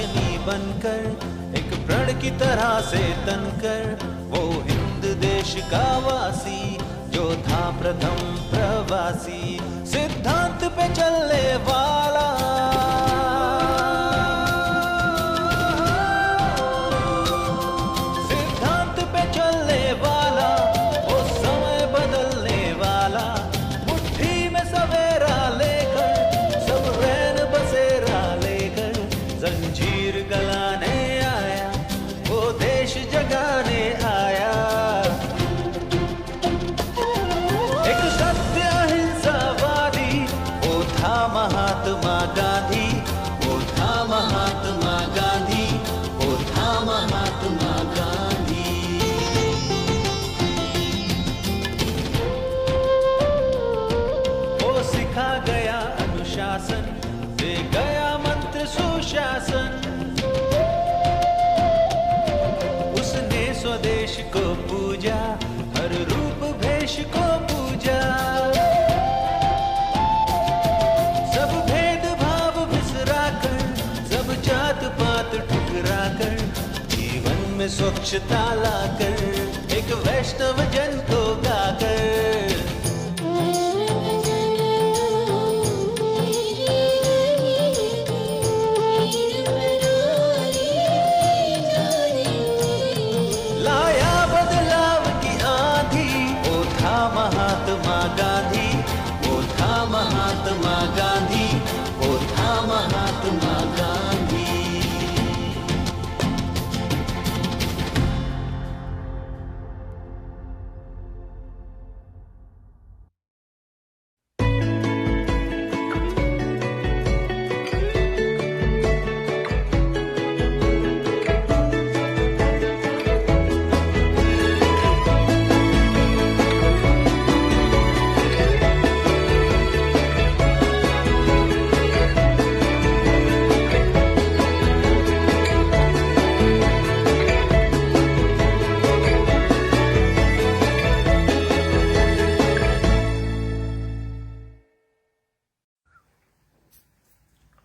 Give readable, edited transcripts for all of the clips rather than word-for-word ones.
रोशनी बनकर, एक प्रण की तरह से तनकर, वो हिंद देश का वासी जो था प्रथम प्रवासी, सिद्धांत पे चलने वाला, सिद्धांत पे चलने वाला, वो समय बदलने वाला, मुट्ठी में सवेरा लेकर, सब रैन बसेरा लेकर, जंजीर गलाने आया, वो देश जगाने आया। एक सत्य अहिंसावादी, वो था महात्मा गांधी, वो था महात्मा गांधी, वो था महात्मा गांधी। वो सिखा गया अनुशासन, दे गया मंत्र सुशासन, उसने स्वदेश को पूजा, हर रूप भेष को पूजा, सब भेदभाव विसरा कर, सब जात पात ठुकरा कर, जीवन में स्वच्छता लाकर, एक वैष्णव जन को गाकर। लाया बदलाव की आंधी, वो था महात्मा गांधी, वो था महात्मा गांधी, वो था Mahatma Gandhi.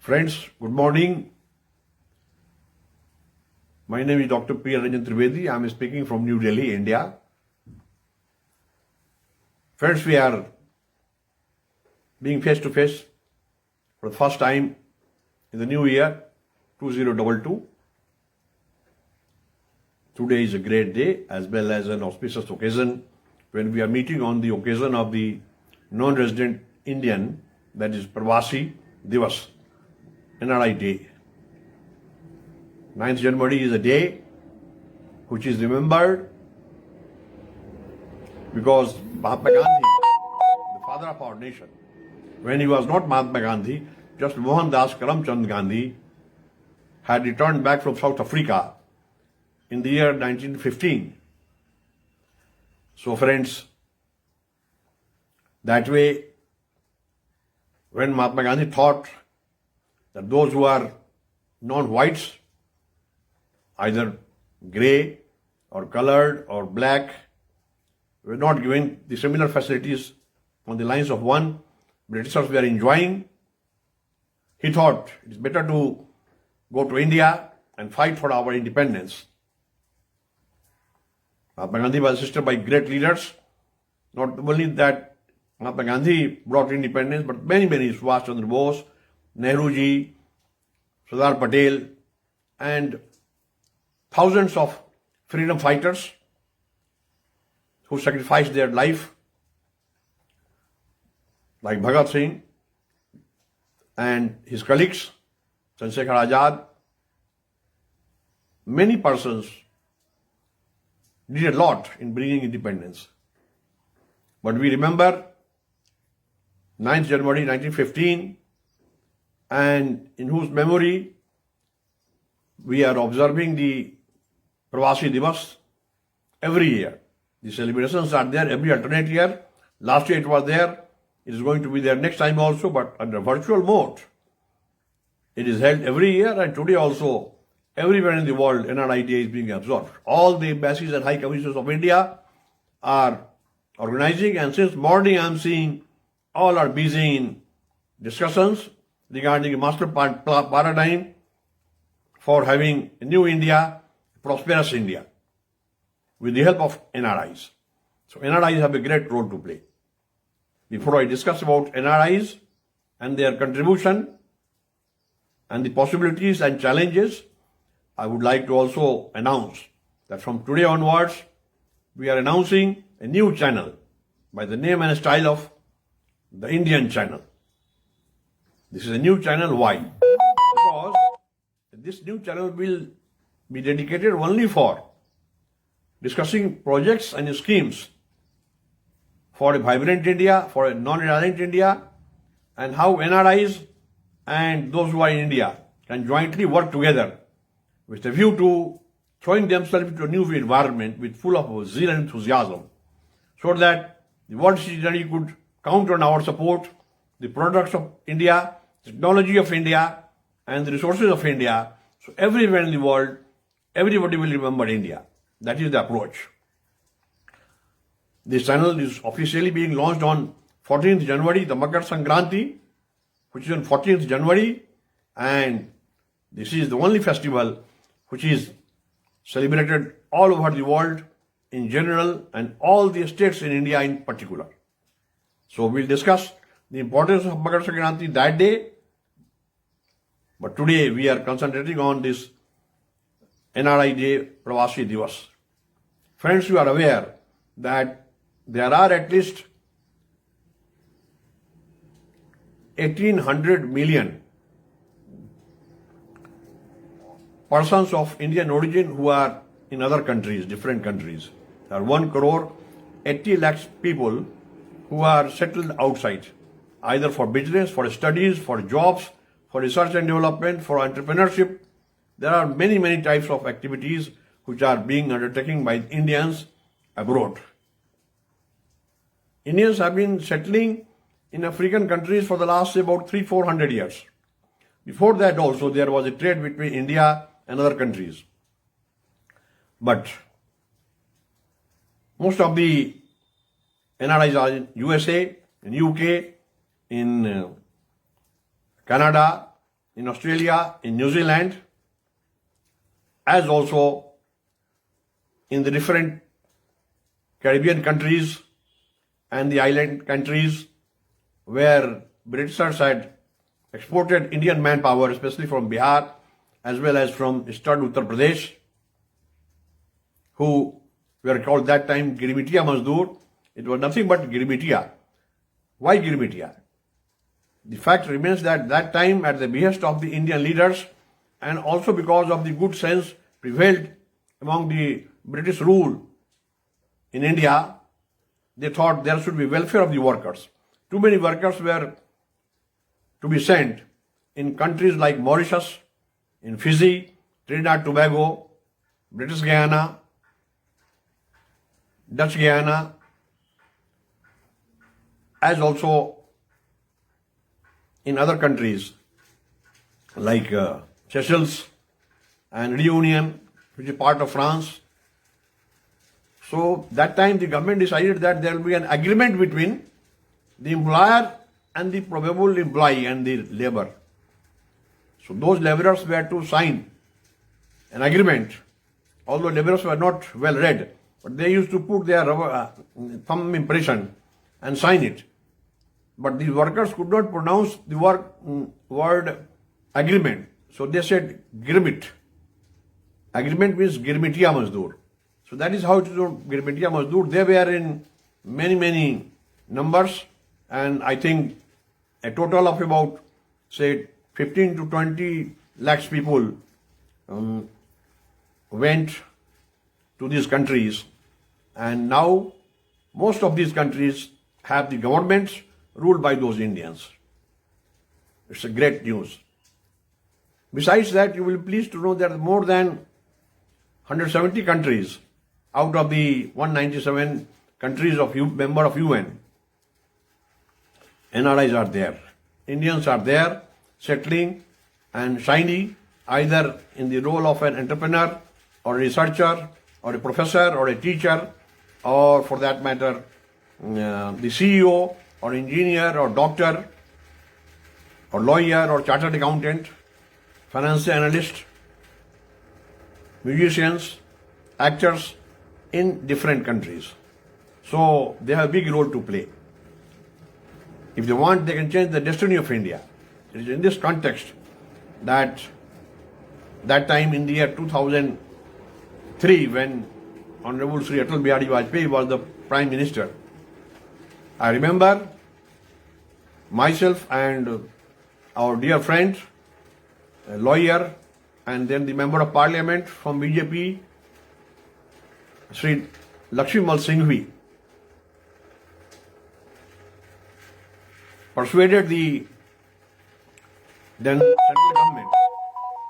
Friends, good morning. My name is Dr. Priyaranjan Trivedi. I am speaking from New Delhi, India. Friends, we are being face to face for the first time in the new year 2022. Today is a great day as well as an auspicious occasion when we are meeting on the occasion of the non-resident Indian, that is Pravaasi Divas, NRI Day. 9th January is a day which is remembered because Mahatma Gandhi, the father of our nation, when he was not Mahatma Gandhi, just Mohandas Karamchand Gandhi, had returned back from South Africa in the year 1915. So friends, that way, when Mahatma Gandhi thought that those who are non-whites, either grey or colored or black, were not given the similar facilities on the lines of one Britishers were enjoying, he thought it is better to go to India and fight for our independence. Mahatma Gandhi was assisted by great leaders. Not only that Mahatma Gandhi brought independence, but many, Subhash Chandra Bose, Nehru ji, Sardar Patel, and thousands of freedom fighters who sacrificed their life, like Bhagat Singh and his colleagues, Chandrasekhar Azad. Many persons did a lot in bringing independence. But we remember 9th January 1915, and in whose memory we are observing the Pravaasi Divas every year. The celebrations are there every alternate year. Last year it was there. It is going to be there next time also, but under virtual mode. It is held every year, and today also, everywhere in the world, NRI Day is being observed. All the embassies and high commissions of India are organizing, and since morning I am seeing all are busy in discussions regarding a master paradigm for having a new India, prosperous India, with the help of NRIs. So NRIs have a great role to play. Before I discuss about NRIs and their contribution and the possibilities and challenges, I would like to also announce that from today onwards, we are announcing a new channel by the name and style of the Indian channel. This is a new channel. Why? Because this new channel will be dedicated only for discussing projects and schemes for a vibrant India, for a non-reliant India, and how NRIs and those who are in India can jointly work together with a view to throwing themselves into a new environment with full of zeal and enthusiasm, so that the world citizenry could count on our support, the products of India, technology of India, and the resources of India. So everywhere in the world, everybody will remember India. That is the approach. This channel is officially being launched on 14th January, the Makar Sankranti, which is on 14th January, and this is the only festival which is celebrated all over the world in general and all the states in India in particular. So we'll discuss the importance of Makar Sankranti that day, but today we are concentrating on this NRI Day, Pravaasi Divas. Friends, you are aware that there are at least 1800 million persons of Indian origin who are in other countries, different countries. There are 1 crore 80 lakhs people who are settled outside, either for business, for studies, for jobs, for research and development, for entrepreneurship. There are many, many types of activities which are being undertaken by Indians abroad. Indians have been settling in African countries for the last, say, about 300-400 years. Before that also, there was a trade between India and other countries. But most of the NRIs are in USA, in UK, in Canada, in Australia, in New Zealand, as also in the different Caribbean countries and the island countries where Britishers had exported Indian manpower, especially from Bihar as well as from eastern Uttar Pradesh, who were called that time Girmitiya Mazdoor. It was nothing but Girmitiya. Why Girmitiya? The fact remains that that time, at the behest of the Indian leaders and also because of the good sense prevailed among the British rule in India, they thought there should be welfare of the workers. Too many workers were to be sent in countries like Mauritius, in Fiji, Trinidad Tobago, British Guyana, Dutch Guyana, as also in other countries like Seychelles and Reunion, which is part of France. So that time the government decided that there will be an agreement between the employer and the probable employee and the labor. So those laborers were to sign an agreement, although laborers were not well read, but they used to put their thumb impression and sign it. But the workers could not pronounce the word agreement. So they said Girmit. Agreement means Girmitiya Mazdoor. So that is how it is known, Girmitiya Mazdoor. They were in many, many numbers, and I think a total of about, say, 15 to 20 lakhs people went to these countries, and now most of these countries have the governments ruled by those Indians. It's a great news. Besides that, you will be pleased to know that more than 170 countries out of the 197 countries of member of UN, NRIs are there. Indians are there, settling and shining, either in the role of an entrepreneur or a researcher or a professor or a teacher, or for that matter, the CEO or engineer or doctor or lawyer or chartered accountant, financial analyst, musicians, actors in different countries. So they have a big role to play. If they want, they can change the destiny of India. It is in this context that time in the year 2003, when Honorable Sri Atal Bihari Vajpayee was the Prime Minister, I remember myself and our dear friend, a lawyer, and then the Member of Parliament from BJP, Sri Lakshmimal Singhvi, persuaded the then central government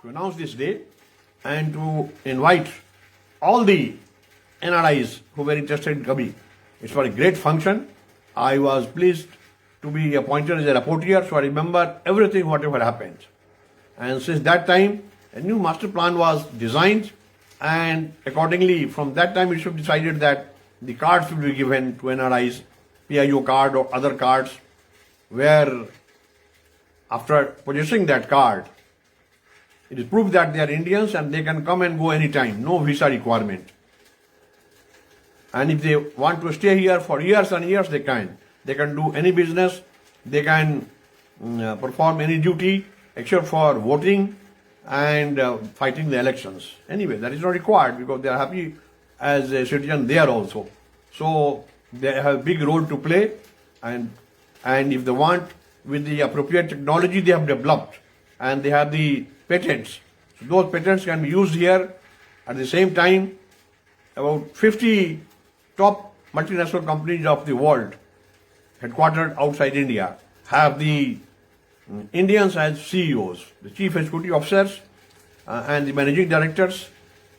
to announce this day and to invite all the NRIs who were interested in Kabhi. It was a great function. I was pleased to be appointed as a rapporteur, so I remember everything, whatever happened. And since that time, a new master plan was designed, and accordingly, from that time, it should be decided that the cards will be given to NRIs, PIO card or other cards, where after possessing that card, it is proved that they are Indians and they can come and go anytime, no visa requirement. And if they want to stay here for years and years, they can. They can do any business, they can perform any duty except for voting and fighting the elections. Anyway, that is not required because they are happy as a citizen there also. So they have a big role to play, and if they want, with the appropriate technology they have developed and they have the patents, so those patents can be used here. At the same time, about 50 top multinational companies of the world headquartered outside India have the Indians as CEOs, the chief executive officers and the managing directors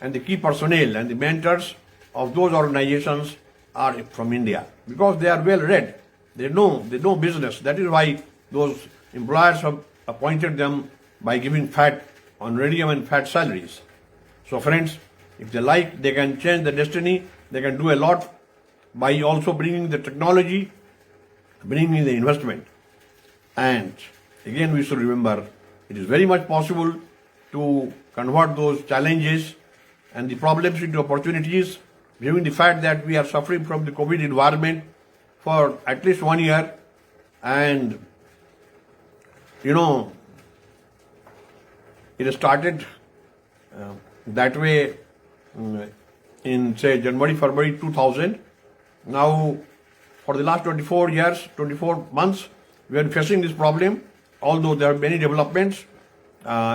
and the key personnel and the mentors of those organizations are from India because they are well read. They know business. That is why those employers have appointed them by giving fat honorarium and fat salaries. So friends, if they like, they can change the destiny. They can do a lot by also bringing the technology, bringing the investment. And again, we should remember, it is very much possible to convert those challenges and the problems into opportunities, given the fact that we are suffering from the COVID environment for at least 1 year. And, it started that way in, say, January, February 2000. Now, for the last 24 months, we are facing this problem. Although there are many developments,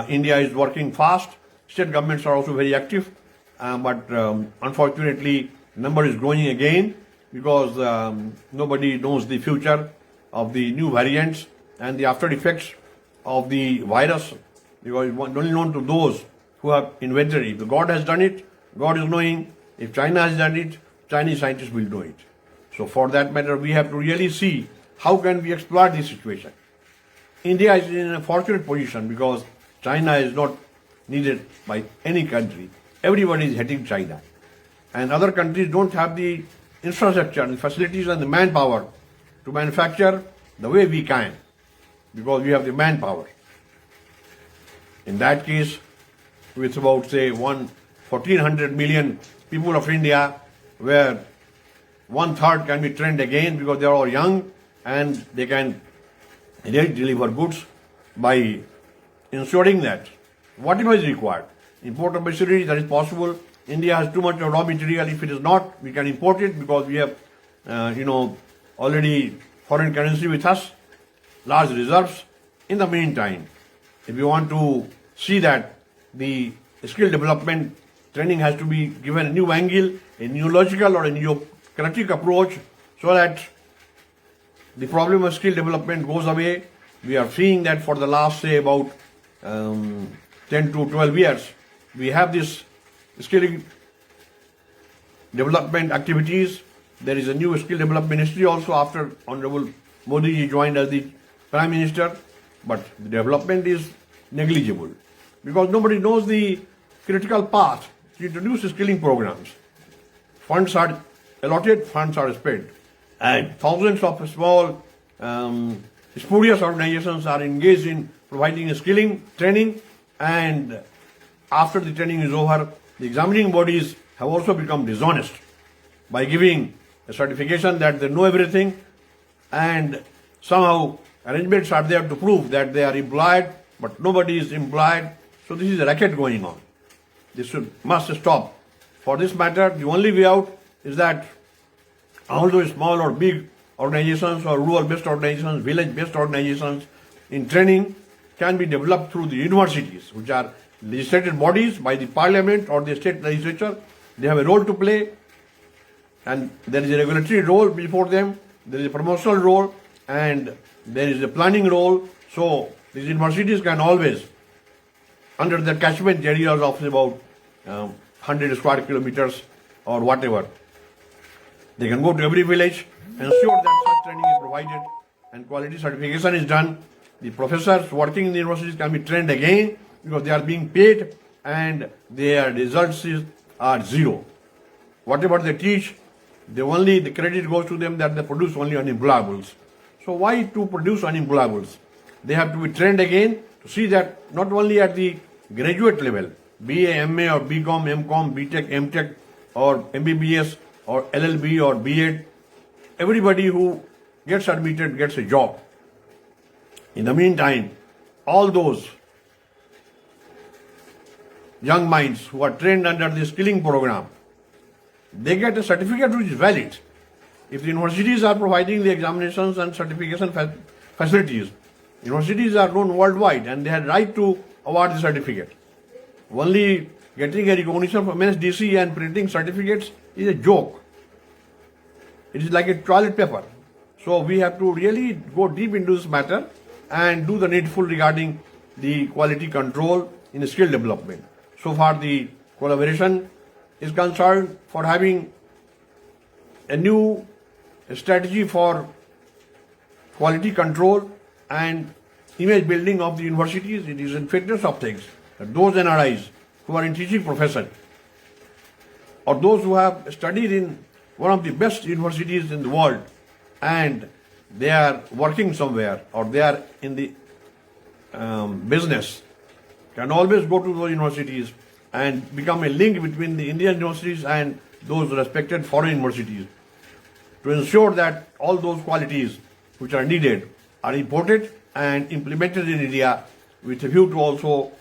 India is working fast. State governments are also very active. But unfortunately, number is growing again because nobody knows the future of the new variants and the after effects of the virus, because it's only known to those who have invented it. If God has done it, God is knowing. If China has done it, Chinese scientists will do it. So for that matter, we have to really see how can we exploit this situation. India is in a fortunate position because China is not needed by any country. Everybody is hating China. And other countries don't have the infrastructure, the facilities and the manpower to manufacture the way we can, because we have the manpower. In that case, with about, say, 1,400 million people of India, where 1/3 can be trained again because they are all young and they can deliver goods by ensuring that whatever is required, import of machinery, that is possible. India has too much of raw material. If it is not, we can import it because we have, already foreign currency with us, large reserves. In the meantime, if you want to see that the skill development training has to be given a new angle, a neological or a neo-critic approach, so that the problem of skill development goes away. We are seeing that for the last, say, about 10 to 12 years, we have this skilling development activities. There is a new skill development ministry also after Honorable Modi ji joined as the Prime Minister, but the development is negligible because nobody knows the critical path to introduce skilling programs. Funds are allotted, funds are spent, and thousands of small spurious organizations are engaged in providing skilling training, and after the training is over, the examining bodies have also become dishonest by giving a certification that they know everything, and somehow arrangements are there to prove that they are employed, but nobody is employed. So this is a racket going on. This must stop. For this matter, the only way out is that although small or big organizations or rural-based organizations, village-based organizations in training can be developed through the universities, which are legislated bodies by the parliament or the state legislature. They have a role to play, and there is a regulatory role before them, there is a promotional role, and there is a planning role. So these universities can always, under the catchment areas of about 100 square kilometers or whatever, they can go to every village, ensure that such training is provided and quality certification is done. The professors working in the universities can be trained again because they are being paid and their results are zero. Whatever they teach, the credit goes to them that they produce only unemployables. So why to produce unemployables? They have to be trained again to see that not only at the graduate level, BA, MA or BCom, MCom, BTech, MTech or MBBS or LLB or B.Ed, everybody who gets admitted gets a job. In the meantime, all those young minds who are trained under the skilling program, they get a certificate which is valid. If the universities are providing the examinations and certification facilities, universities are known worldwide and they have right to award the certificate. Only getting a recognition from NSDC and printing certificates is a joke. It is like a toilet paper. So we have to really go deep into this matter and do the needful regarding the quality control in skill development. So far the collaboration is concerned for having a new strategy for quality control and image building of the universities. It is in fitness of things that those NRIs who are in teaching profession or those who have studied in one of the best universities in the world and they are working somewhere or they are in the business can always go to those universities and become a link between the Indian universities and those respected foreign universities to ensure that all those qualities which are needed are imported and implemented in India with a view to also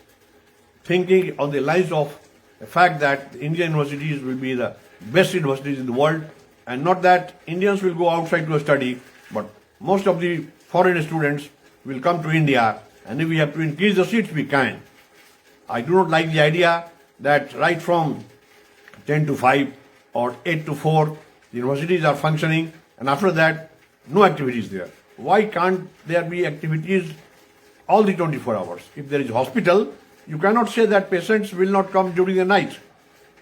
thinking on the lines of the fact that Indian universities will be the best universities in the world, and not that Indians will go outside to study, but most of the foreign students will come to India, and if we have to increase the seats, we can. I do not like the idea that right from 10 to 5 or 8 to 4, the universities are functioning, and after that, no activities there. Why can't there be activities all the 24 hours? If there is a hospital, you cannot say that patients will not come during the night.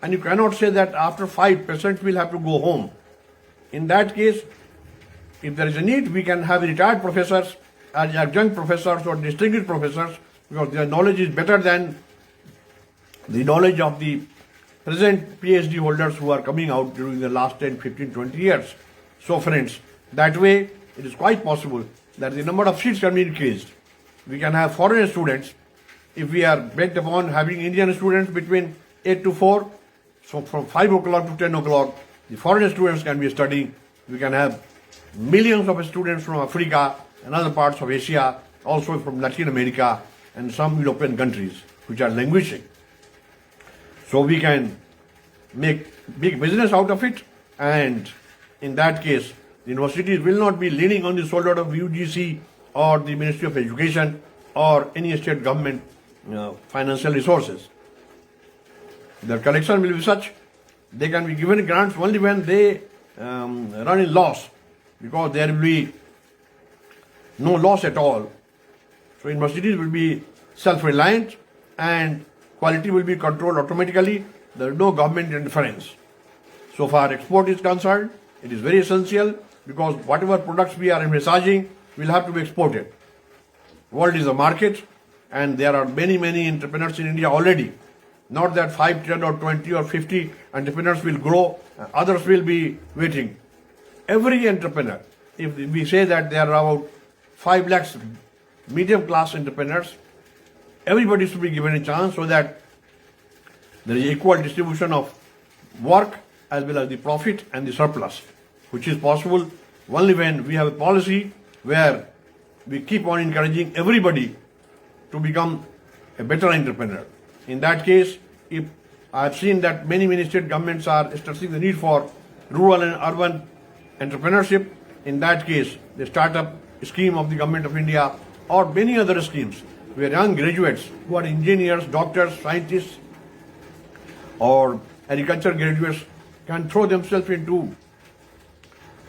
And you cannot say that after 5, patients will have to go home. In that case, if there is a need, we can have retired professors as adjunct professors or distinguished professors because their knowledge is better than the knowledge of the present PhD holders who are coming out during the last 10, 15, 20 years. So friends, that way it is quite possible that the number of seats can be increased. We can have foreign students if we are bent upon having Indian students between 8 to 4. So from 5 o'clock to 10 o'clock, the foreign students can be studying. We can have millions of students from Africa and other parts of Asia, also from Latin America and some European countries which are languishing. So we can make big business out of it, and in that case, the universities will not be leaning on the shoulder of UGC or the Ministry of Education or any state government financial resources. Their collection will be such, they can be given grants only when they run in loss, because there will be no loss at all. So universities will be self-reliant and quality will be controlled automatically. There is no government interference. So far export is concerned, it is very essential because whatever products we are envisaging will have to be exported. World is a market and there are many, many entrepreneurs in India already. Not that 5, 10 or 20 or 50 entrepreneurs will grow, others will be waiting. Every entrepreneur, if we say that there are about 5 lakhs medium class entrepreneurs, everybody should be given a chance so that there is equal distribution of work as well as the profit and the surplus, which is possible only when we have a policy where we keep on encouraging everybody to become a better entrepreneur. In that case, if I have seen that many state governments are stressing the need for rural and urban entrepreneurship, in that case, the startup scheme of the Government of India or many other schemes where young graduates who are engineers, doctors, scientists or agriculture graduates can throw themselves into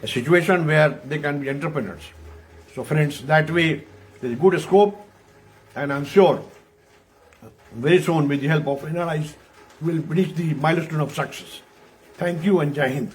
a situation where they can be entrepreneurs. So friends, that way there is good scope, and I'm sure very soon with the help of NRIs we'll reach the milestone of success. Thank you and Jai Hind.